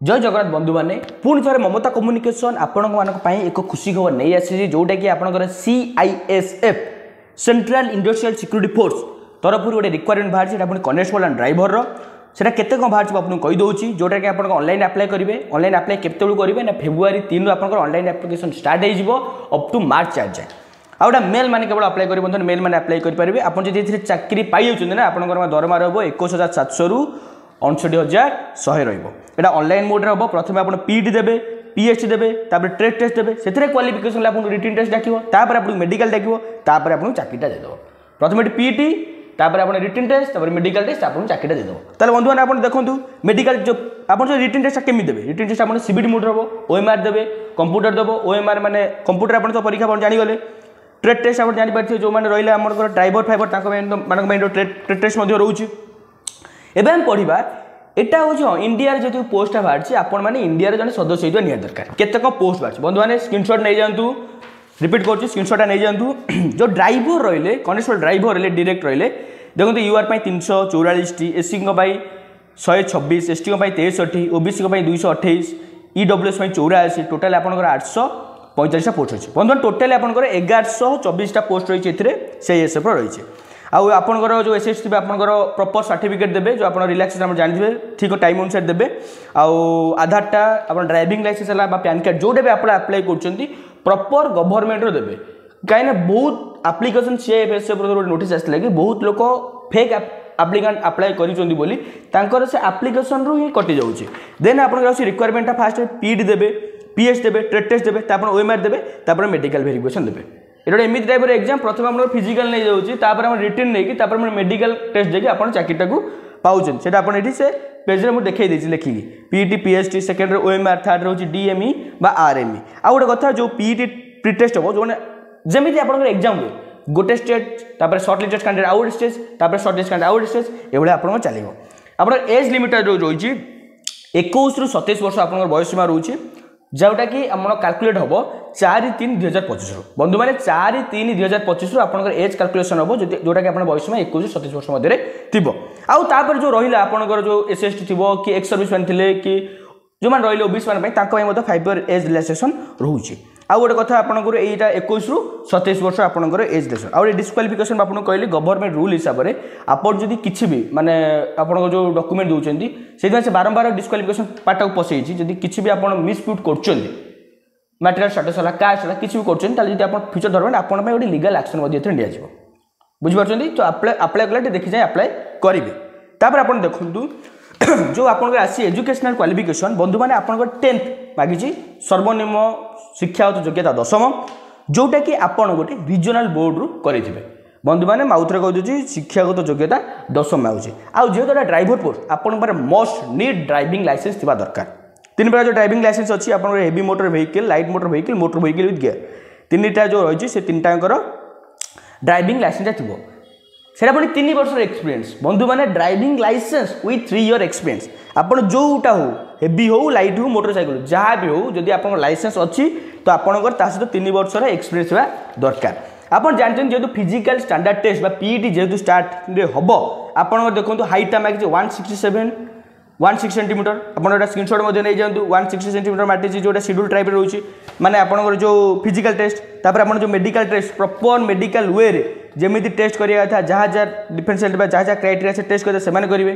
जय जगन्नाथ बंधु मैंने पुणी थे ममता कम्युनिकेशन आपण एक खुशी खबर नहीं आसी जोटा कि आपंकर CISF central industrial security force तरफ गोटे रिक्वायरमेंट बाहर कनेस्टेबल एंड ड्राइवर सेटा केते कौन बाहर आपको कहीदे जोटा कि आप ऑनलाइन अप्लाई करेंगे ऑनलाइन अप्लाई केतु करेंगे ना फेब्रुआरी 3 आप ऑनलाइन एप्लिकेशन स्टार्ट हो अप टू मार्च 4 जाए आ गोटा मेल मैंने केवल अप्लाई करेंगे मेल मैंने अप्लाई करेंगे आपड़ जब चाकरी पाई ना आप दरमा रहा 21,700 रु 59,100 रहा ऑनलाइन मोड हम प्रथम आप पीटी देवे PhD देवे ट्रेड टेस्ट देवे से क्वालिफिकेशन आपको रिटन टेस्ट डाक आपको मेडिकल डाक आपको चाकरीटा देदेव प्रथम पीटी तापर आप रिटन टेस्ट मेडिकल टेस्ट आपको चाकरीटा देदेव ताले बंधु मैंने आप देखो मेडिकल जो आप रिटन टेस्ट केमी देवे रिटन टेस्ट आप CBT मोड हम OMR देवे कंप्यूटर देव OMR माने कंप्यूटर आप परीक्षा आप जानीगले ट्रेड टेस्ट आप जापारे जो मैंने रहा आम ड्राइवर फाइबर मानक ट्रेड टेस्ट रोचे एवं हम पढ़ा एटा हूँ इंडिया जो पोस्ट बाहर आपण मैंने इंडिया जन सदस्य होता निहार दरकार केते कौन पोस्ट बाहर बंधु मैंने स्क्रीनशॉट नहीं जातु रिपीट कर स्क्रीनशॉट नहीं जातु जो ड्राइवर रही कनेस्टेबल ड्राइवर रही डायरेक्ट रही देखो UR 344 SC 126 ST 63 OBC 228 EWS 84 total आप 845 पोस्ट अच्छी बंधु टोटाल आप 1124 पोस्ट रही CISF रही आपर जो एसएस थे आपर प्रॉपर सर्टिफिकेट देवे जो आप रिलैक्सेशन जानते ठीक टाइम अनुसार देवे आधारटा आप ड्राइविंग लाइसेंस है पैन कार्ड जोटा भी आप अप्लाई कर प्रॉपर गवर्नमेंट देवे कहीं बहुत एप्लिकेशन CISF नोटिस आसला कि बहुत लोग फेक एप्लिकेंट अप्लाई कर से एप्लिकेशन रू ही कटि जाऊँगी देन आप रिक्वायरमेंट फास्ट पीडी देवे PhD देवे ट्रेड टेस्ट देवे OMR देवे मेडिकल वेरिफिकेशन देवे ये एमती टाइप एग्जाम प्रथम आप फिजिकल नहीं जाऊँगी रिटर्न नहीं मेडिकल टेस्ट देखिए आप चाकरीटा को पाँच से आपड़ी से पेज में देखा लिखिकी PET PhD second OMR third रोचे DME RME आ गोटे कथा जो PET प्री टेस्ट हम जो जमी आप एग्जाम हुए गोटे स्टेज सर्ट लिस्ट कैंडिडेट आउ गोटे स्टेज सर्ट लिस्ट कैंडिडेट आउ गोटे स्टेज ये आप चलो आप एज लिमिट जो रही 21 ରୁ 27 वर्ष आप बयस सीमा रोचे जोटा कि आम कैलकुलेट हम 4/3/2025 बंधु मैंने 4/3/2025 आप एज कैलकुलेशन हम जोटा कि बयस सीमा 21 ରୁ 27 वर्ष मध्य थी आउे जो रहा आपंकर जो SST थी कि एक्स सर्विस मैन थे कि जो मैंने रही OBC मैंने 5 इयर एज रिलैक्सेशन रोचे आउ गोटे कथा आपंकर यहाँ 21 ରୁ 27 वर्ष आपंकर एज रिलैक्सेशन आउ डिस्क्वालिफिकेशन आपको कहली गवर्नमेंट रूल हिसाब से आपड़ जदि किसी भी माने आप जो डॉक्यूमेंट दूसरी से बारंबार डिस्क्वालिफिकेशन पार्ट को पसई जदि किसी भी आप मिसप्यूट कर मैटेरियल स्टेटस है कास्ट है किसी भी कर फ्यूचर धर्म आप गोटे लीगल एक्शन दिया बुझीपार तो अप्लाई कले देखी जाए अप्लाई करेंगे तापर आप देखु जो आप एजुकेशनल क्वालिफिकेशन बंधु मैंने आप 10th मागिची सर्वनिम्न शिक्षागत योग्यता 10th जोटा कि आपण गोटे रिजनल बोर्ड रु करेंगे बंधु मैंने माउथरे कही शिक्षागत योग्यता 10th आउे आउ जेहेतु ड्राइवर पोस्ट आपंकर मस्ट नीड ड्राइविंग लाइसेंस थी दरकार 3 प्रकार जो ड्राइविंग लाइसेंस अच्छी आप heavy motor vehicle light motor vehicle with gear 3टा जो रही से 3टाकर ड्राइविंग लाइसेंस थी से 3 वर्ष एक्सपीरियंस बंधु मैंने driving licence with 3 year experience आप जोटा हो हेवी हो लाइट हो मोटरसाइकिल जहाँ भी हो जदि आप लाइसेंस अच्छी तो आपंकर सहित 3 वर्ष एक्सपीरियंस हुआ दरकार आप जानते जेहतु फिजिकल स्टैंडर्ड टेस्ट PET जेहतु स्टार्ट हम आप देखो हाइटा मांगी 160 सेंटीमीटर आप स्क्रीनशॉट नहीं जातु 160 सेंटीमीटर माटी जो शेड्यूल टाइप रोचे माने आपंकर जो फिजिकल टेस्ट तापर आप जो मेडिकल टेस्ट प्रॉपर मेडिकल वे जमी टेस्ट करा था जहाँ जहाँ डिफेंस जहाँ क्राइटेरिया से टेस्ट करेंगे से करेंगे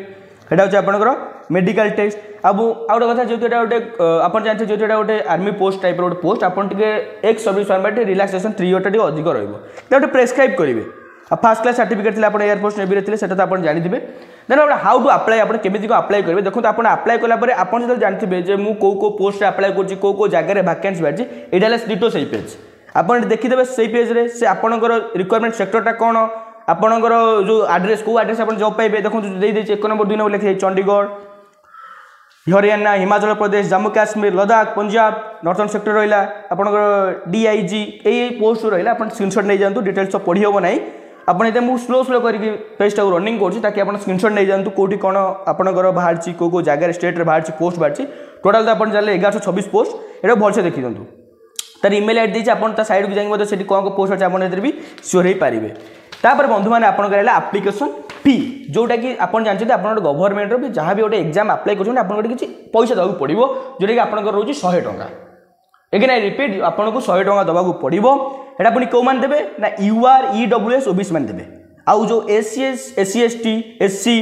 सेटा हूँ आपंकर मेडिकल टेस्ट अब आउ गोटे कथा जो गोटे आप जानते जो गोटे आर्मी पोस्ट टाइप गोटे पोस्ट आप ex service man relaxation 3 year अधिक रोटे प्रेस्क्राइब करेंगे फर्स्ट क्लास सर्टिफिकेट थे आप एयरफोर्स नेवी थे तो आप जानते देन हाउ टू अप्लाई आप केमी अप्लाई करेंगे देखो आप अप्लाई कलापर आप जानते जो मुझे कौ पोस्ट अप्लाई कर जगह वैकेंसी बाहर यहाँ डिटो से पेज आप देखीदे से पेज रे से आपंकर रिक्वायरमेंट सेक्टरटा कौन आपंकर जो आड्रेस कौ आड्रेस आप जॉब पाइबे देखो 1 नंबर 2 नंबर लिखे चंडीगढ़ हरियाणा हिमाचल प्रदेश जम्मू काश्मीर लद्दाख पंजाब नॉर्थर्न सेक्टर रहा आपंकर DIG यही पोस्ट रहा आप स्क्रीनशॉट नहीं जातु डिटेल्स तो पढ़ी हम ना आपने मुझे स्लो करके पेजटा को रनिंग करके आप स्क्रीनशॉट नहीं जातु कौटी कौन आपंकर बाहर कौ जगह स्टेट बाहर पोस्ट बाहर टोटाल तो आप 1126 पोस्ट ये भलसे देखी दिखाँ तार इमेल आईडी देती आप साइड को जाइए कौन पोस्ट अच्छे आप भी सियोर हो पारे तापर बंधु मैंने आपंकर एप्लिकेशन फी जोटा कि आप जानते आप गवर्नमेंट भी जहाँ भी गोटे एग्जाम अप्लाई कर किसी पैसा देवाक पड़ो जोटा कि आप रोज 100 टंका एगेन आई रिपीट आपको 100 टंका देवाक पड़ो एटा पुणी कौ मान देवे ना यूआर ईडब्ल्यूएस ओबीसी मान देवे आउ जो एससी एसटी एससी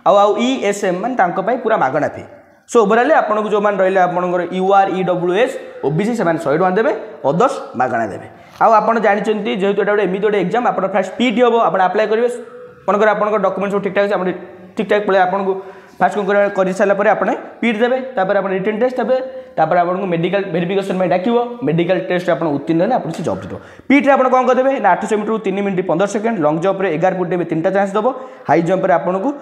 आउ ईएसएम मान पूरा मागणा फी सो ओवरऑल आपको जो मैंने रही आप यूआर ईडब्ल्यूएस ओबीसी से 100 टंका देवे अदर्स मागणा देवे आउ आप जानते जेहेतु एटा एमती गोटे एग्जाम आप फास्ट पीटी हम आप आप्लाय करेंगे मनकर आप डॉक्यूमेंट सब ठीक ठाक ठीक ठाक पड़े आपको फास्ट कर सारापर आप पीट देवे आप रिटन टेस्ट देवे आपको मेडिकल वेरिफिकेशन में डाक मेडिकल टेस्ट आप उत्तीर्ण आप जॉब दे पीट्रे आप कौन करदे ना 800 metre 3 minute 15 second long jump 11 foot 3टा चांस दब हाई जंप आपको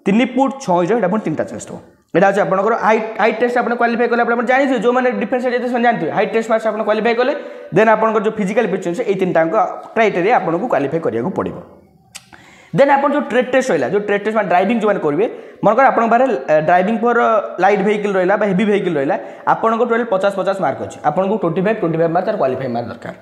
3 फुट 6 इंच 3टा चांस दब यहाँ अच्छे आपंकर हाइट टेस्ट आप क्वालिफाई कले जानते जो मैंने डिफेंस जानते हाइट टेस्ट फास्ट आप क्वालिफाई कले देन आपंकर जो फिजिकल एफिशिएंसी ये 3टा क्राइटेरिया आपको क्वालिफाई करा पड़ो देन आप जो ट्रेड टेस्ट रहा जो ट्रेड टेस्ट ड्राइविंग जो करेंगे मनकर आप ड्राइविंग फॉर लाइट व्हीकल रहा हेवी व्हीकल रहा आपको टोटल 50-50 मार्क अच्छे आपको 25 मार्क तार क्वालिफाई मार्क दरकार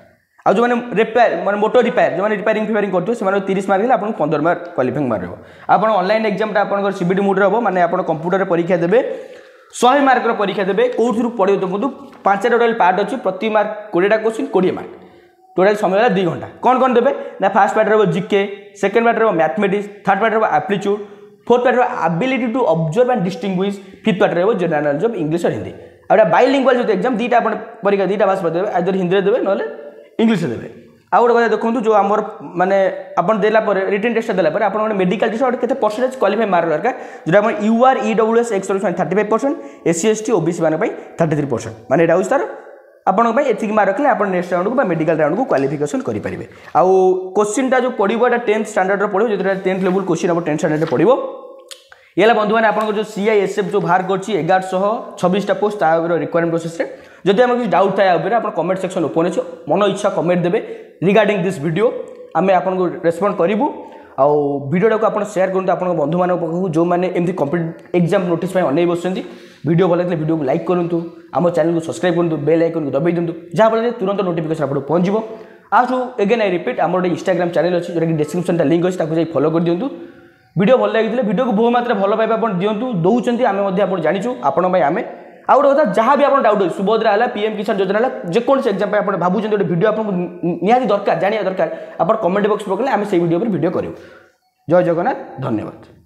आ जो मैंने रिपेयर मैं मोटर रिपेयर जो रिपेयरिंग फिपेयरिंग करते हैं 30 मार्क देते आपको 15 मार्क क्वालिफाइंग मार्क रहा आप ऑनलाइन एग्जाम आप सीबीटी मोड हम मैंने आप कंप्यूटर परीक्षा देते 100 मार्क परीक्षा देते कौटू पड़े देखो 5टा टोटल पार्ट अच्छी प्रति मार्क 20टा क्वेश्चन 20 मार्क टोटल समय 2 घंटा कौन देवे ना फास्ट पार्ट रहा जीके सेकेंड पार्ट रहा मैथमेटिक्स थर्ड पार्ट रहा एप्टीट्यूड फोर्थ पार्ट रहा ability to observe and distinguish fifth part रहा जनरल नॉलेज ऑफ इंग्लिश और हिंदी आ बाइलिंगुअल जो एग्जाम 2टा परीक्षा 2टा भाषा देवे आइदर हिंदी देवे ना इंग्लिश देवे आउ गोटे कथा देखो जो आमर माने आप देला रिटन टेस्ट देला आप मेडिकल टेस्ट केते परसेंटेज क्वालिफाई मार्क दरकार जो UR EWS ex 35% SC ST OBC मान 33% माने एटा तार आपन एतिक मार्क रखले आप नेक्स्ट राउंड को मेडिकल राउंड को क्वालिफिकेशन करेंगे आउ क्वेश्चन जो पड़ो 10th स्टैंडर्ड पड़ो जो 10th लेवल क्वेश्चन आप 10th स्टैंडर्ड पड़ो ये बंधु मैंने आप जो सीआईएसएफ जो बाहर कर 1126टा पोस्ट रिक्वायरमेंट प्रोसेस जदि आम किसी डाउट थाए आप कमेंट सेक्शन ओपन अच्छे मन इच्छा कमेंट देवे रिगार्डिंग दिस वीडियो आम आपको रेस्पॉन्ड करूँ आउ वीडियो को आप शेयर करूँ आप बंधु मान पाखु जो मैंने एमती कम्पिटेटिव एग्जाम नोटिस अनै बस वीडियो भल लगे वीडियो को लाइक करूँ आम चैनल को सब्सक्राइब करूँ बेल आइकन को दबाई दिंतु जहाँफल तुरंत नोटिफिकेशन आपको पहुँचो आउ एगेन आई रिपीट आम गोटे इंस्टाग्राम चैनल अच्छी जोटा कि डिस्क्रिप्शन लिंक अच्छी फॉलो कर दिंतु वीडियो भल लगी वीडियो को बहु मात्रा भल पाइबा आप दिंतु दौरान आम जाचु आपण आम आउ गोटे कथा जहाँ भी आप डाउट सुभद्रा है पीएम किसान योजना है जेकोसी एग्जाम आप भावुँ गोटे वीडियो आपको निहाती दरकार जाना दरकार आप कमेंट बॉक्स पकड़े आम से वीडियो पर वीडियो करूँ जय जगन्नाथ धन्यवाद।